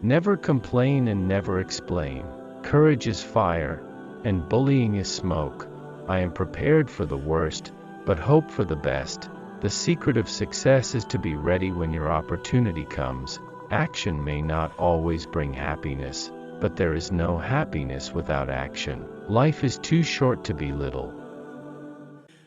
Never complain and never explain. Courage is fire, and bullying is smoke. I am prepared for the worst, but hope for the best. The secret of success is to be ready when your opportunity comes. Action may not always bring happiness, but there is no happiness without action. Life is too short to be little.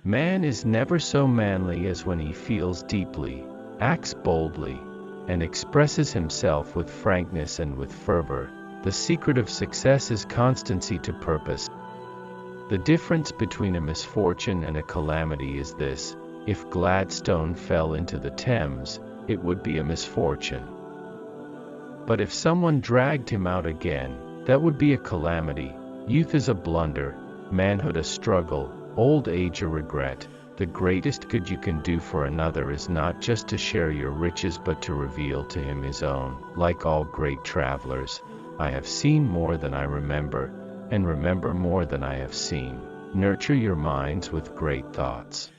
Man is never so manly as when he feels deeply, acts boldly, and expresses himself with frankness and with fervor. The secret of success is constancy to purpose. The difference between a misfortune and a calamity is this: if Gladstone fell into the Thames, it would be a misfortune. But if someone dragged him out again, that would be a calamity. Youth is a blunder, manhood a struggle, old age a regret. The greatest good you can do for another is not just to share your riches but to reveal to him his own. Like all great travelers, I have seen more than I remember, and remember more than I have seen. Nurture your minds with great thoughts.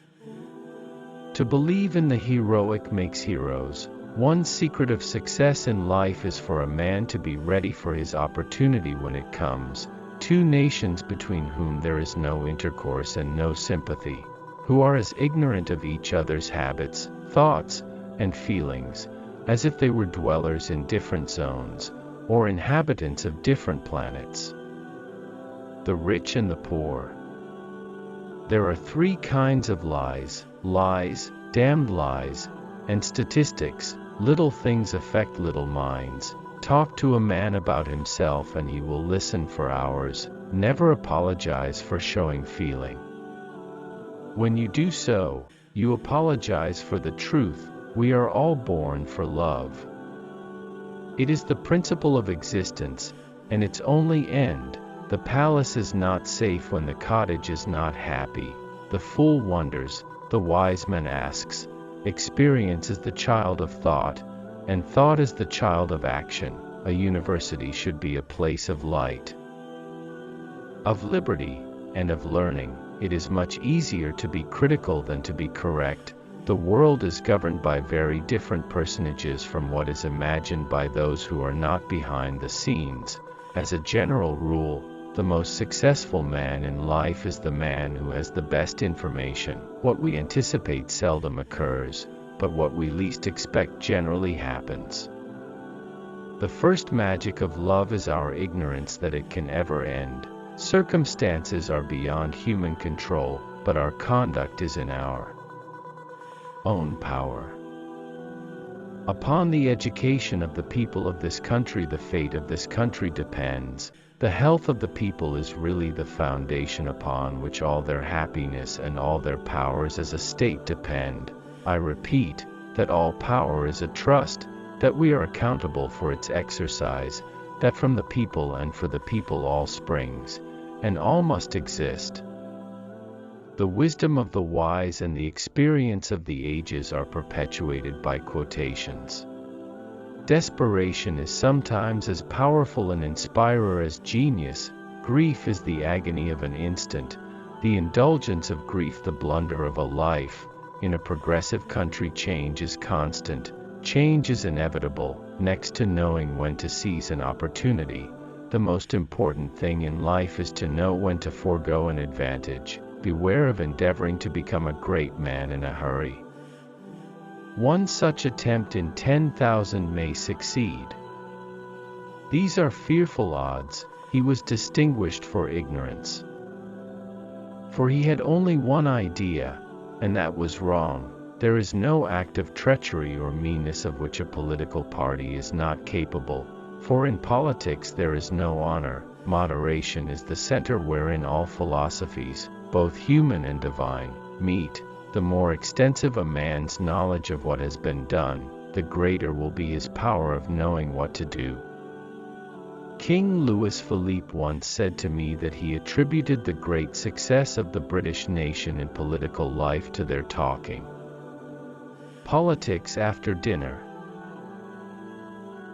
To believe in the heroic makes heroes. One secret of success in life is for a man to be ready for his opportunity when it comes. Two nations between whom there is no intercourse and no sympathy, who are as ignorant of each other's habits, thoughts, and feelings, as if they were dwellers in different zones, or inhabitants of different planets. The rich and the poor. There are three kinds of lies: damned lies, and statistics. Little things affect little minds. Talk to a man about himself and he will listen for hours. Never apologize for showing feeling. When you do so, you apologize for the truth. We are all born for love. It is the principle of existence, and its only end. The palace is not safe when the cottage is not happy. The fool wonders, the wise man asks. Experience is the child of thought, and thought is the child of action. A university should be a place of light, of liberty, and of learning. It is much easier to be critical than to be correct. The world is governed by very different personages from what is imagined by those who are not behind the scenes. As a general rule, the most successful man in life is the man who has the best information. What we anticipate seldom occurs, but what we least expect generally happens. The first magic of love is our ignorance that it can ever end. Circumstances are beyond human control, but our conduct is in our own power. Upon the education of the people of this country, the fate of this country depends. The health of the people is really the foundation upon which all their happiness and all their powers as a state depend. I repeat, that all power is a trust, that we are accountable for its exercise, that from the people and for the people all springs, and all must exist. The wisdom of the wise and the experience of the ages are perpetuated by quotations. Desperation is sometimes as powerful an inspirer as genius. Grief is the agony of an instant, the indulgence of grief the blunder of a life. In a progressive country, change is constant, change is inevitable. Next to knowing when to seize an opportunity, the most important thing in life is to know when to forego an advantage. Beware of endeavoring to become a great man in a hurry. One such attempt in 10,000 may succeed. These are fearful odds. He was distinguished for ignorance. For he had only one idea, and that was wrong. There is no act of treachery or meanness of which a political party is not capable, for in politics there is no honor. Moderation is the center wherein all philosophies, both human and divine, meet. The more extensive a man's knowledge of what has been done, the greater will be his power of knowing what to do. King Louis Philippe once said to me that he attributed the great success of the British nation in political life to their talking politics after dinner.